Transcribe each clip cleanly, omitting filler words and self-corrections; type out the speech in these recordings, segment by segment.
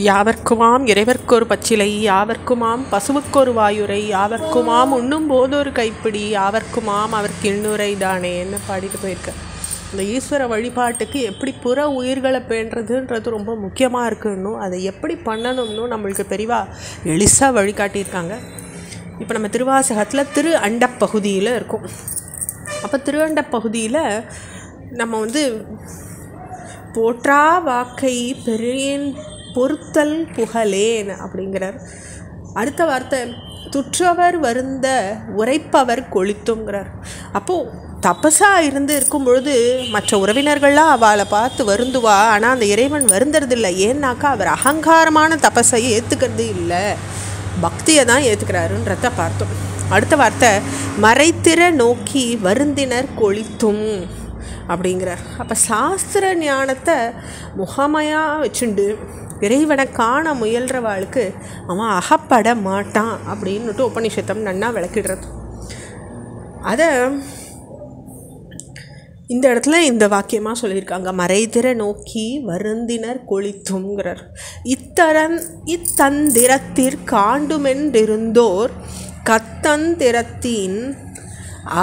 யாவர்க்குமாம் இறைவர்க்கொரு பச்சிலை, யாவர்க்குமாம் பசுவுக்கொரு வாயுரை, யாவர்க்குமாம் உண்ணும் போதொரு கைப்பிடி, யாவர்க்குமாம் அவருக்கு இன்னுரை தானேன்னு பாடிட்டு போயிருக்க. இந்த ஈஸ்வர வழிபாட்டுக்கு எப்படி புற உயிர்களை பேணுறதுன்றது ரொம்ப முக்கியமாக இருக்குன்னு, அதை எப்படி பண்ணணும்னு நம்மளுக்கு பெரிவாக எளிசாக வழிகாட்டியிருக்காங்க. இப்போ நம்ம திருவாசகத்தில் திரு அண்டப்பகுதியில் இருக்கோம். அப்போ திரு அண்டப்பகுதியில் நம்ம போற்றா வாக்கை பெரியேன் பொறுத்தல் புகழேன் அப்படிங்கிறார். அடுத்த வார்த்தை துற்றவர் வருந்த உரைப்பவர் கொளித்துங்கிறார். அப்போது தபஸாக இருக்கும் பொழுது மற்ற உறவினர்கள்லாம் அவளை பார்த்து வருந்துவா, ஆனால் அந்த இறைவன் வருந்துறதில்லை. ஏன்னாக்கா அவர் அகங்காரமான தபஸை ஏற்றுக்கிறது இல்லை, பக்தியை தான் ஏற்றுக்கிறாருன்றத பார்த்தோம். அடுத்த வார்த்தை மறைத்திற நோக்கி வருந்தினர் கொளித்தும் அப்படிங்கிறார். அப்போ சாஸ்திர ஞானத்தை முகமையாக வச்சுண்டு இறைவனை காண முயல்றவாளுக்கு அவன் அகப்பட மாட்டான் அப்படின்னுட்டு உபநிஷத்தம் நன்னா விளக்கிடுறது. அதை இந்த இடத்துல இந்த வாக்கியமாக சொல்லியிருக்காங்க, மறைத்திற நோக்கி வருந்தினர் கொளித்துங்கிறார். இத்தந்திரத்திற்காண்டுமென்றிருந்தோர் கத்தந்திரத்தின்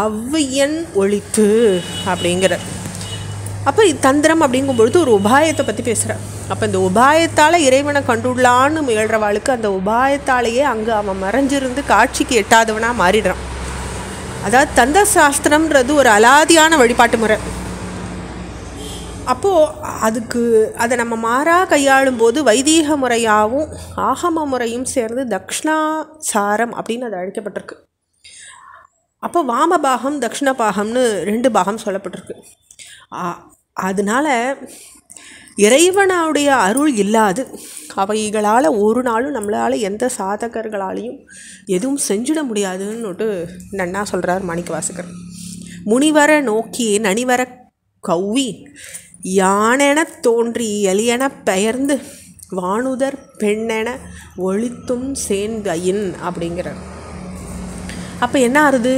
அவ்வியன் ஒழித்து அப்படிங்கிறார். அப்போ தந்திரம் அப்படிங்கும்பொழுது ஒரு உபாயத்தை பற்றி பேசுகிறார். அப்போ இந்த உபாயத்தால் இறைவனை கண்டுள்ளான்னு முயல்றவாளுக்கு அந்த உபாயத்தாலேயே அங்கே அவன் மறைஞ்சிருந்து காட்சிக்கு எட்டாதவனாக மாறிடுறான். அதாவது தந்திர சாஸ்திரம்ன்றது ஒரு அலாதியான வழிபாட்டு முறை. அப்போது அதை நம்ம மாறாக கையாளும் போது வைதீக முறையாகவும் ஆகம முறையும் சேர்ந்து தக்ஷணாசாரம் அப்படின்னு அது அழைக்கப்பட்டிருக்கு. அப்போ வாமபாகம் தக்ஷணபாகம்னு 2 பாகம் சொல்லப்பட்டிருக்கு. அதனால் இறைவனுடைய அருள் இல்லாது அவைகளால் ஒரு நாளும் நம்மளால் எந்த சாதகர்களாலையும் எதுவும் செஞ்சிட முடியாதுன்னுட்டு நன்னா சொல்கிறார் மாணிக்கவாசகர். முனிவர நோக்கி நனிவர கௌவி யானென தோன்றி எலியென பெயர்ந்து வானுதர் பெண்ணென ஒழித்தும் சேர்ந்தையின் அப்படிங்கிறார். அப்போ என்ன ஆறுது,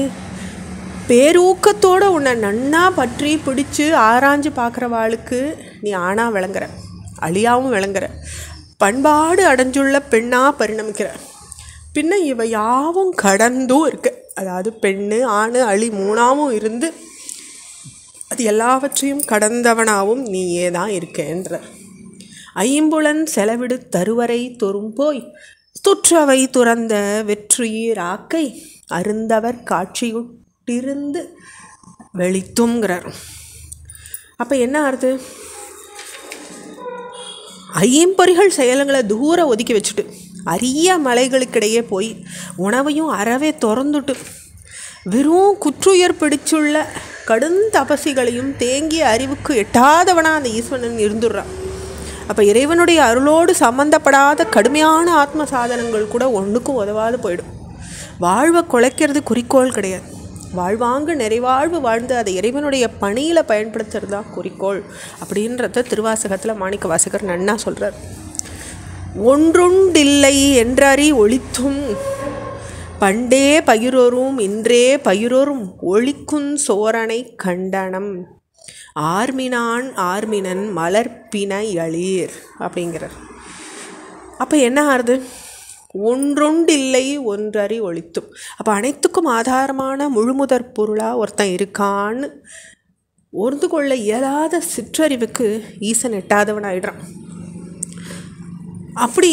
பேரூக்கத்தோடு உன்னை நன்னா பற்றி பிடிச்சி ஆராய்ஞ்சு பார்க்குறவாளுக்கு நீ ஆணா விளங்குற, அழியாவும் விளங்குற, பண்பாடு அடைஞ்சுள்ள பெண்ணாக பரிணமிக்கிற. பின்ன இவை யாவும் கடந்தும் இருக்கு. அதாவது பெண்ணு ஆணு அழி 3ஆவும் இருந்து அது எல்லாவற்றையும் கடந்தவனாகவும் நீயே தான் இருக்கேன்ற. ஐம்புலன் செலவிடு தருவரை தொறும் போய் துற்றவை துறந்த வெற்றுயிராக்கை அருந்தவர் காட்சியுட்டிருந்து வெளித்துங்கிறார். அப்போ என்ன ஆறுது, ஐம்பொறிகள் செயலுங்களை தூர ஒதுக்கி வச்சுட்டு அரிய மலைகளுக்கிடையே போய் உணவையும் அறவே திறந்துட்டு வெறும் குற்றுயர் பிடிச்சுள்ள கடும் தபசிகளையும் தேங்கிய அறிவுக்கு எட்டாதவனாக அந்த ஈஸ்வரன் இருந்துடுறான். அப்போ இறைவனுடைய அருளோடு சம்மந்தப்படாத கடுமையான ஆத்ம சாதனங்கள் கூட ஒன்றுக்கும் உதவாது போயிடும். வாழ்வை குலைக்கிறது குறிக்கோள் கிடையாது. வாழ்வாங்கு நிறைவாழ்வு வாழ்ந்து அதை இறைவனுடைய பணியில் பயன்படுத்துறது தான் குறிக்கோள் அப்படின்றத திருவாசகத்தில் மாணிக்கவாசகர் நன்னா சொல்கிறார். ஒன்றுண்டில்லை என்றறி ஒழித்தும் பண்டே பயிரோரும் இன்றே பயிரோரும் ஒழிக்குன் சோரனை கண்டனம் ஆர்மினான் ஆர்மினன் மலர்ப்பின எளீர் அப்படிங்கிறார். அப்போ என்ன ஆறுது, ஒன்றொண்டில்லை ஒன்றறி ஒழித்தும். அப்போ அனைத்துக்கும் ஆதாரமான முழுமுதற் பொருளாக ஒருத்தன் இருக்கான்னு ஒர்ந்து கொள்ள இயலாத சிற்றறிவுக்கு ஈசன் எட்டாதவன் ஆயிடுறான். அப்படி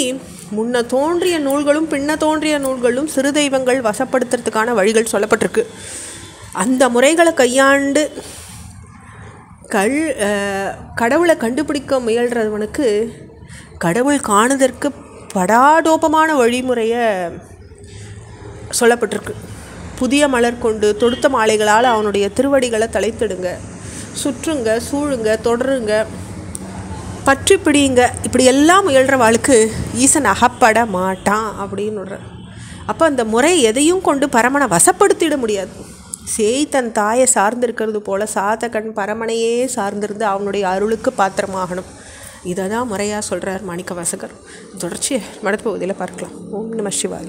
முன்ன தோன்றிய நூல்களும் பின்ன தோன்றிய நூல்களும் சிறு தெய்வங்கள் வசப்படுத்துறதுக்கான வழிகள் சொல்லப்பட்டிருக்கு. அந்த முறைகளை கையாண்டு கடவுளை கண்டுபிடிக்க முயல்றவனுக்கு கடவுள் காணுதற்கு படாடோபமான வழிமுறையை சொல்லப்பட்டிருக்கு. புதிய மலர் கொண்டு தொடுத்த மாலைகளால் அவனுடைய திருவடிகளை தலைத்திடுங்க, சுற்றுங்க, சூழுங்க, தொடருங்க, பற்றி பிடிங்க, இப்படி எல்லாம் முயல்றவாளுக்கு ஈசன் அகப்பட மாட்டான் அப்படின்னு. அப்போ அந்த முறை எதையும் கொண்டு பரமனை வசப்படுத்திட முடியாது. சேய் தன் தாயை சார்ந்திருக்கிறது போல் சாதகன் பரமனையே சார்ந்திருந்து அவனுடைய அருளுக்கு பாத்திரமாகணும். இதை தான் முறையாக சொல்கிறார் மாணிக்கவாசகர். தொடர்ச்சியை மடப்பகுதியில் பார்க்கலாம். ஓம் நம சிவாய.